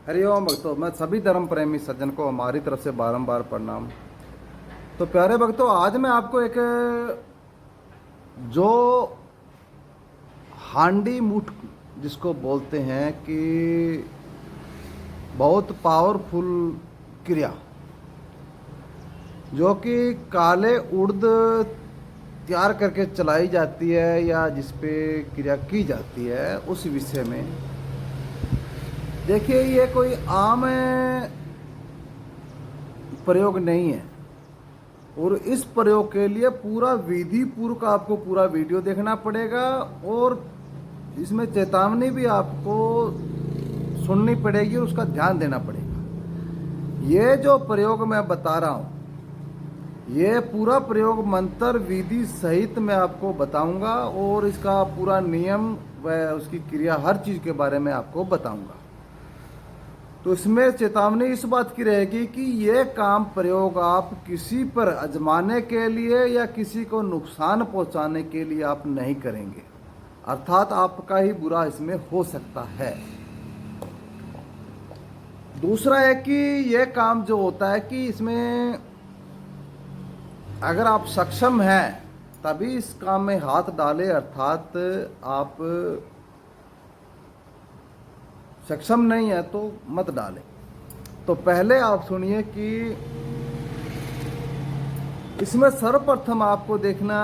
हरिओम भक्तों, मैं सभी धर्म प्रेमी सज्जन को हमारी तरफ से बारंबार प्रणाम। तो प्यारे भक्तों, आज मैं आपको एक जो हांडी मूठ जिसको बोलते हैं कि बहुत पावरफुल क्रिया, जो कि काले उड़द तैयार करके चलाई जाती है या जिस पे क्रिया की जाती है, उस विषय में देखिए। ये कोई आम प्रयोग नहीं है और इस प्रयोग के लिए पूरा विधि पूर्वक आपको पूरा वीडियो देखना पड़ेगा और इसमें चेतावनी भी आपको सुननी पड़ेगी और उसका ध्यान देना पड़ेगा। ये जो प्रयोग मैं बता रहा हूँ, ये पूरा प्रयोग मंत्र विधि सहित मैं आपको बताऊंगा और इसका पूरा नियम व उसकी क्रिया हर चीज़ के बारे में आपको बताऊंगा। तो इसमें चेतावनी इस बात की रहेगी कि ये काम प्रयोग आप किसी पर आजमाने के लिए या किसी को नुकसान पहुंचाने के लिए आप नहीं करेंगे, अर्थात आपका ही बुरा इसमें हो सकता है। दूसरा है कि यह काम जो होता है कि इसमें अगर आप सक्षम हैं तभी इस काम में हाथ डालें, अर्थात आप सक्षम नहीं है तो मत डालें। तो पहले आप सुनिए कि इसमें सर्वप्रथम आपको देखना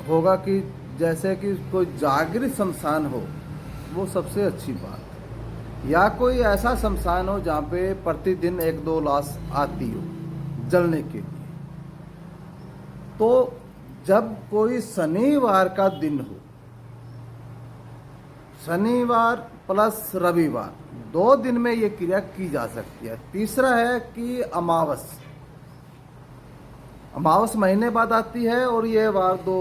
होगा कि जैसे कि कोई जागृत शमशान हो, वो सबसे अच्छी बात है, या कोई ऐसा शमशान हो जहाँ पे प्रतिदिन 1-2 लाश आती हो जलने के लिए। तो जब कोई शनिवार का दिन हो, शनिवार प्लस रविवार 2 दिन में ये क्रिया की जा सकती है। तीसरा है कि अमावस महीने बाद आती है और ये बार 2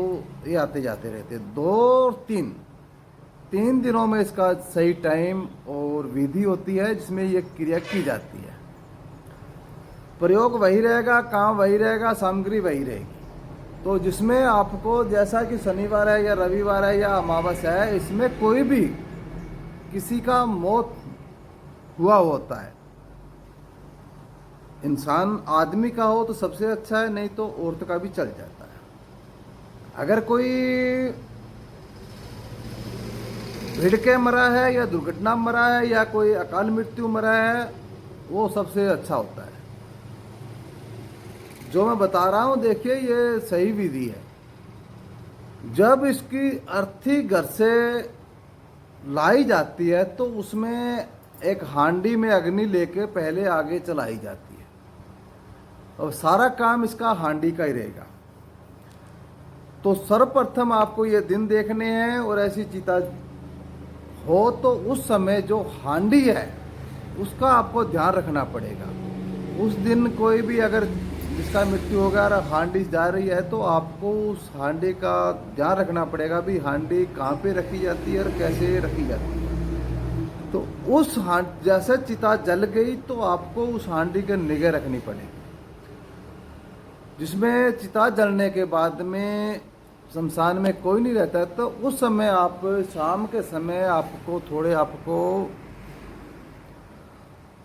ये आते जाते रहते हैं, 2 और 3 दिनों में इसका सही टाइम और विधि होती है जिसमें ये क्रिया की जाती है। प्रयोग वही रहेगा, काम वही रहेगा, सामग्री वही रहेगी। तो जिसमें आपको जैसा कि शनिवार है या रविवार है या अमावस है, इसमें कोई भी किसी का मौत हुआ होता है, इंसान आदमी का हो तो सबसे अच्छा है, नहीं तो औरत का भी चल जाता है। अगर कोई भिड़ के मरा है या दुर्घटना में मरा है या कोई अकाल मृत्यु मरा है, वो सबसे अच्छा होता है। जो मैं बता रहा हूँ, देखिए ये सही विधि है। जब इसकी अर्थी घर से लाई जाती है तो उसमें एक हांडी में अग्नि लेके पहले आगे चलाई जाती है और सारा काम इसका हांडी का ही रहेगा। तो सर्वप्रथम आपको ये दिन देखने हैं और ऐसी चिता हो तो उस समय जो हांडी है उसका आपको ध्यान रखना पड़ेगा। उस दिन कोई भी अगर जिसका मृत्यु होगा और हांडी जा रही है तो आपको उस हांडी का ध्यान रखना पड़ेगा भी हांडी कहाँ पे रखी जाती है और कैसे रखी जाती है। तो उस जैसे चिता जल गई तो आपको उस हांडी की निगाह रखनी पड़ेगी। जिसमें चिता जलने के बाद में शमशान में कोई नहीं रहता है, तो उस समय आप शाम के समय आपको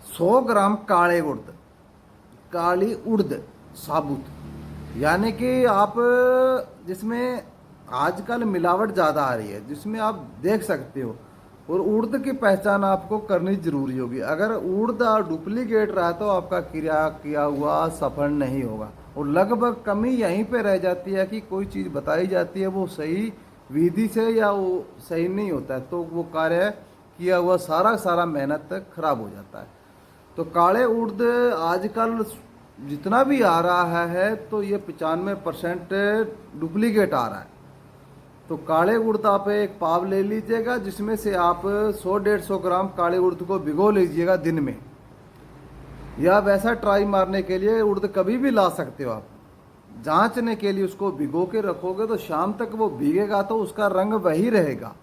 100 ग्राम काली उड़द साबुत, यानी कि आप जिसमें आजकल मिलावट ज़्यादा आ रही है, जिसमें आप देख सकते हो, और उड़द की पहचान आपको करनी जरूरी होगी। अगर उड़द डुप्लीकेट रहा तो आपका क्रिया किया हुआ सफल नहीं होगा और लगभग कमी यहीं पे रह जाती है कि कोई चीज़ बताई जाती है वो सही विधि से या वो सही नहीं होता है, तो वो कार्य किया हुआ सारा मेहनत खराब हो जाता है। तो काले उड़द आजकल जितना भी आ रहा है तो ये 95% डुप्लीकेट आ रहा है। तो काले उड़द आप एक पाव ले लीजिएगा, जिसमें से आप 100-150 ग्राम काले उड़द को भिगो लीजिएगा दिन में, या वैसा ट्राई मारने के लिए उड़द कभी भी ला सकते हो आप। जांचने के लिए उसको भिगो के रखोगे तो शाम तक वो भीगेगा तो उसका रंग वही रहेगा।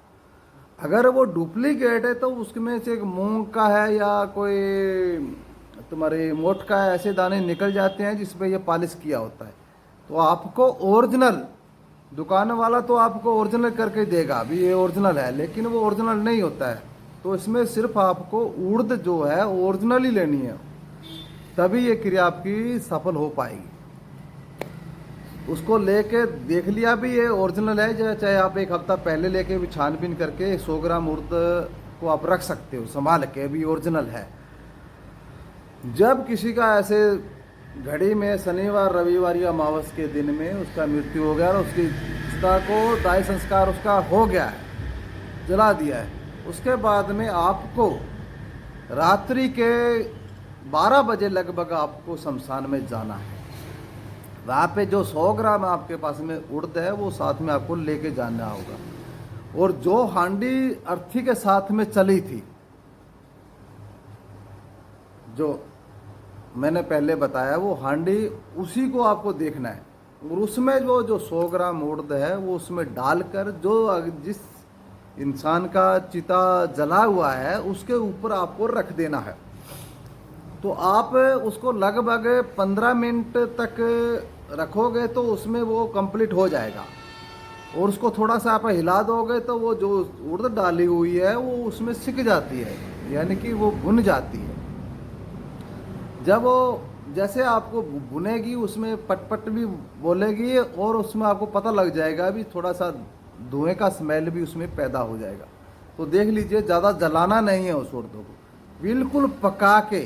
अगर वो डुप्लीकेट है तो उसमें से एक मूंग का है या कोई तुम्हारे मोट का है, ऐसे दाने निकल जाते हैं जिसपे ये पॉलिश किया होता है। तो आपको ओरिजिनल, दुकान वाला तो आपको ओरिजिनल करके देगा भी ये ओरिजिनल है, लेकिन वो ओरिजिनल नहीं होता है। तो इसमें सिर्फ आपको उड़द जो है ओरिजिनल ही लेनी है, तभी ये क्रिया आपकी सफल हो पाएगी। उसको लेके देख लिया भी ये ओरिजिनल है, चाहे आप एक हफ्ता पहले लेके भी छानबीन करके 100 ग्राम उड़द को आप रख सकते हो संभाल के, भी ओरिजिनल है। जब किसी का ऐसे घड़ी में शनिवार रविवार या अमावस के दिन में उसका मृत्यु हो गया और उसकी चिता को दाह संस्कार उसका हो गया है, जला दिया है, उसके बाद में आपको रात्रि के 12 बजे लगभग आपको शमशान में जाना है। वहाँ पे जो 100 ग्राम आपके पास में उड़द है वो साथ में आपको लेके जाना होगा। और जो हांडी अर्थी के साथ में चली थी, जो मैंने पहले बताया, वो हांडी उसी को आपको देखना है और उसमें वो जो 100 ग्राम उड़द है वो उसमें डालकर जो जिस इंसान का चिता जला हुआ है उसके ऊपर आपको रख देना है। तो आप उसको लगभग 15 मिनट तक रखोगे तो उसमें वो कंप्लीट हो जाएगा। और उसको थोड़ा सा आप हिला दोगे तो वो जो उड़द डाली हुई है वो उसमें सिक जाती है, यानी कि वो भुन जाती है। जब वो जैसे आपको भुनेगी उसमें पटपट भी बोलेगी और उसमें आपको पता लग जाएगा भी, थोड़ा सा धुएं का स्मेल भी उसमें पैदा हो जाएगा। तो देख लीजिए, ज़्यादा जलाना नहीं है उस उड़द को, बिल्कुल पका के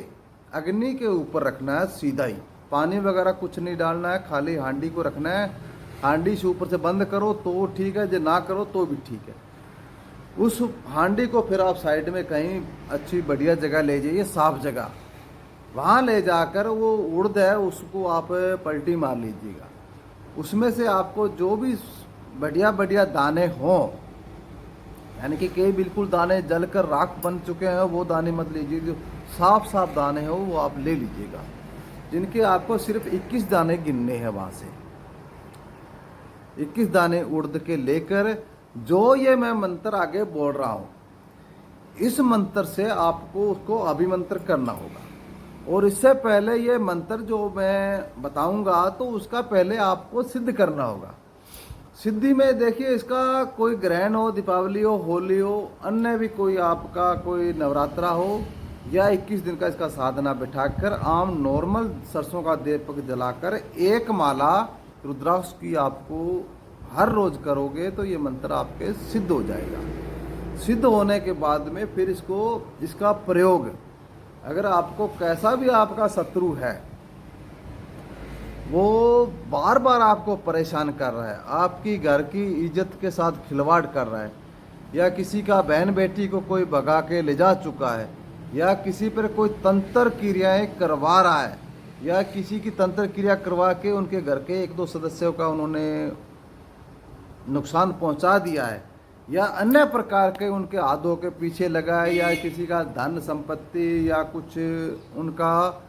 अग्नि के ऊपर रखना है सीधा ही, पानी वगैरह कुछ नहीं डालना है, खाली हांडी को रखना है। हांडी से ऊपर से बंद करो तो ठीक है, जो ना करो तो भी ठीक है। उस हांडी को फिर आप साइड में कहीं अच्छी बढ़िया जगह ले जाइए, साफ जगह, वहाँ ले जाकर वो उड़द है उसको आप पलटी मार लीजिएगा। उसमें से आपको जो भी बढ़िया बढ़िया दाने हों, यानी कि कई बिल्कुल दाने जलकर राख बन चुके हैं वो दाने मत लीजिए, जो साफ साफ दाने हो वो आप ले लीजिएगा, जिनके आपको सिर्फ 21 दाने गिनने हैं। वहाँ से 21 दाने उड़द के लेकर जो ये मैं मंत्र आगे बोल रहा हूँ, इस मंत्र से आपको उसको अभिमंत्र करना होगा। और इससे पहले ये मंत्र जो मैं बताऊंगा तो उसका पहले आपको सिद्ध करना होगा। सिद्धि में देखिए, इसका कोई ग्रहण हो, दीपावली हो, होली हो, अन्य भी कोई आपका कोई नवरात्रा हो, या 21 दिन का इसका साधना बिठाकर आम नॉर्मल सरसों का दीपक जलाकर एक माला रुद्राक्ष की आपको हर रोज करोगे तो ये मंत्र आपके सिद्ध हो जाएगा। सिद्ध होने के बाद में फिर इसका प्रयोग, अगर आपको कैसा भी आपका शत्रु है वो बार बार आपको परेशान कर रहा है, आपकी घर की इज्जत के साथ खिलवाड़ कर रहा है, या किसी का बहन बेटी को कोई भगा के ले जा चुका है, या किसी पर कोई तंत्र क्रियाएं करवा रहा है, या किसी की तंत्र क्रिया करवा के उनके घर के 1-2 सदस्यों का उन्होंने नुकसान पहुंचा दिया है, या अन्य प्रकार के उनके हाथों के पीछे लगा है, या किसी का धन संपत्ति या कुछ उनका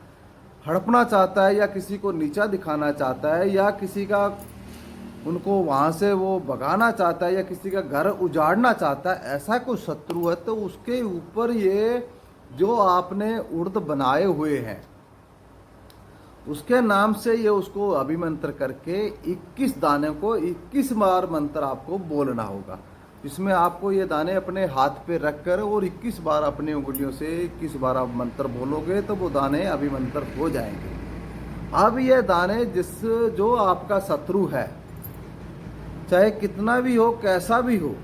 हड़पना चाहता है, या किसी को नीचा दिखाना चाहता है, या किसी का उनको वहाँ से वो भगाना चाहता है, या किसी का घर उजाड़ना चाहता है, ऐसा कोई शत्रु है तो उसके ऊपर ये जो आपने उड़द बनाए हुए हैं उसके नाम से ये उसको अभिमंत्र करके 21 दाने को 21 बार मंत्र आपको बोलना होगा। इसमें आपको ये दाने अपने हाथ पे रखकर और 21 बार अपनी उंगलियों से 21 बार आप मंत्र बोलोगे तो वो दाने अभिमंत्र हो जाएंगे। अब ये दाने जो आपका शत्रु है, चाहे कितना भी हो, कैसा भी हो,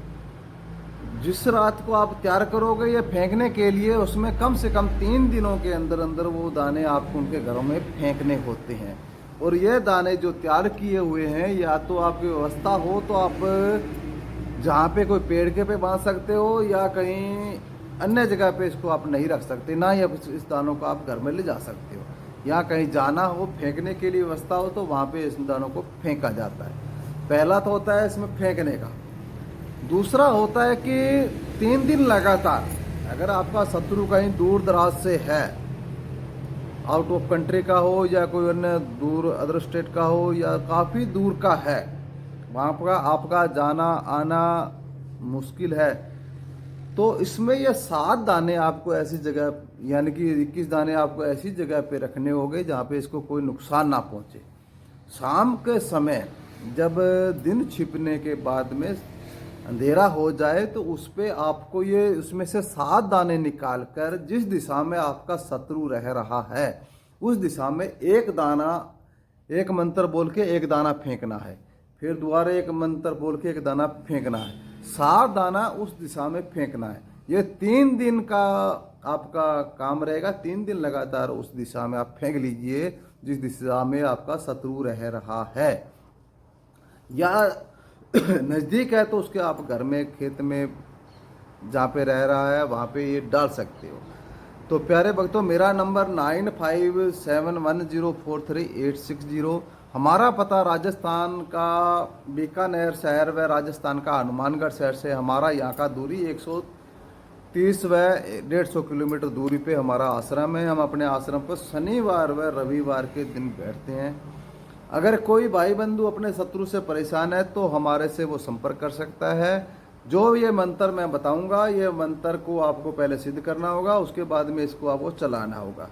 जिस रात को आप तैयार करोगे ये फेंकने के लिए, उसमें कम से कम 3 दिनों के अंदर अंदर वो दाने आपको उनके घरों में फेंकने होते हैं। और ये दाने जो तैयार किए हुए हैं, या तो आपकी व्यवस्था हो तो आप जहाँ पे कोई पेड़ के पे बांध सकते हो, या कहीं अन्य जगह पे इसको आप नहीं रख सकते, ना ही इस दानों को आप घर में ले जा सकते हो। या कहीं जाना हो फेंकने के लिए व्यवस्था हो तो वहाँ पे इस दानों को फेंका जाता है। पहला तो होता है इसमें फेंकने का। दूसरा होता है कि 3 दिन लगातार, अगर आपका शत्रु कहीं दूर दराज से है, आउट ऑफ कंट्री का हो या कोई अन्य दूर अदर स्टेट का हो या काफ़ी दूर का है, वहाँ पर आपका जाना आना मुश्किल है, तो इसमें ये 7 दाने आपको ऐसी जगह, यानी कि 21 दाने आपको ऐसी जगह पे रखने होंगे जहाँ पे इसको कोई नुकसान ना पहुँचे। शाम के समय जब दिन छिपने के बाद में अंधेरा हो जाए तो उस पे आपको ये उसमें से 7 दाने निकाल कर जिस दिशा में आपका शत्रु रह रहा है उस दिशा में एक दाना, एक मंत्र बोल के एक दाना फेंकना है, फिर दोबारा एक मंत्र बोल के एक दाना फेंकना है, 7 दाना उस दिशा में फेंकना है। ये 3 दिन का आपका काम रहेगा। 3 दिन लगातार उस दिशा में आप फेंक लीजिए जिस दिशा में आपका शत्रु रह रहा है, या नज़दीक है तो उसके आप घर में, खेत में जहाँ पे रह रहा है वहाँ पे ये डाल सकते हो। तो प्यारे भक्तों, मेरा नंबर 9571043860। हमारा पता राजस्थान का बीकानेर शहर व राजस्थान का हनुमानगढ़ शहर से हमारा यहाँ का दूरी 130 व 150 किलोमीटर दूरी पे हमारा आश्रम है। हम अपने आश्रम पर शनिवार व रविवार के दिन बैठते हैं। अगर कोई भाई बंधु अपने शत्रु से परेशान है तो हमारे से वो संपर्क कर सकता है। जो ये मंत्र मैं बताऊंगा, ये मंत्र को आपको पहले सिद्ध करना होगा, उसके बाद में इसको आपको चलाना होगा।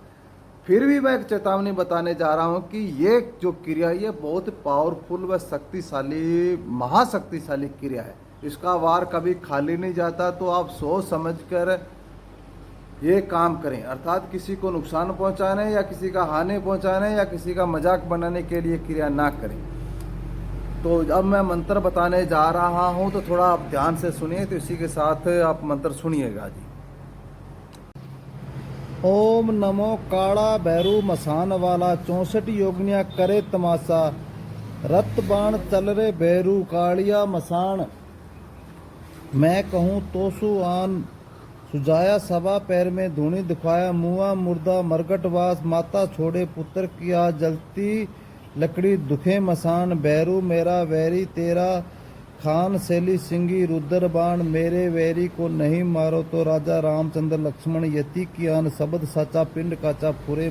फिर भी मैं एक चेतावनी बताने जा रहा हूं कि ये जो क्रिया ये बहुत पावरफुल व शक्तिशाली, महाशक्तिशाली क्रिया है। इसका वार कभी खाली नहीं जाता। तो आप सोच समझ कर ये काम करें, अर्थात किसी को नुकसान पहुंचाने या किसी का हानि पहुंचाने या किसी का मजाक बनाने के लिए क्रिया ना करें। तो अब मैं मंत्र बताने जा रहा हूं तो थोड़ा आप ध्यान से सुनिए। तो इसी के साथ आप मंत्र सुनिएगा जी। ओम नमो काड़ा भैरू मसान वाला 64 योगनिया करे तमाशा, रत बाण चल रे भैरू कालिया मसान, मैं कहूँ तो सुआन सुजाया सभा पैर में धूणी दिखाया, मुआ मुर्दा मरगटवास माता छोड़े पुत्र किया, जलती लकड़ी दुखे मसान, भैरू मेरा वैरी तेरा खान शैली सिंगी रुद्र बाण, मेरे वैरी को नहीं मारो तो राजा रामचंद्र लक्ष्मण यति कियान, शब्द साचा पिंड काचा फुरे।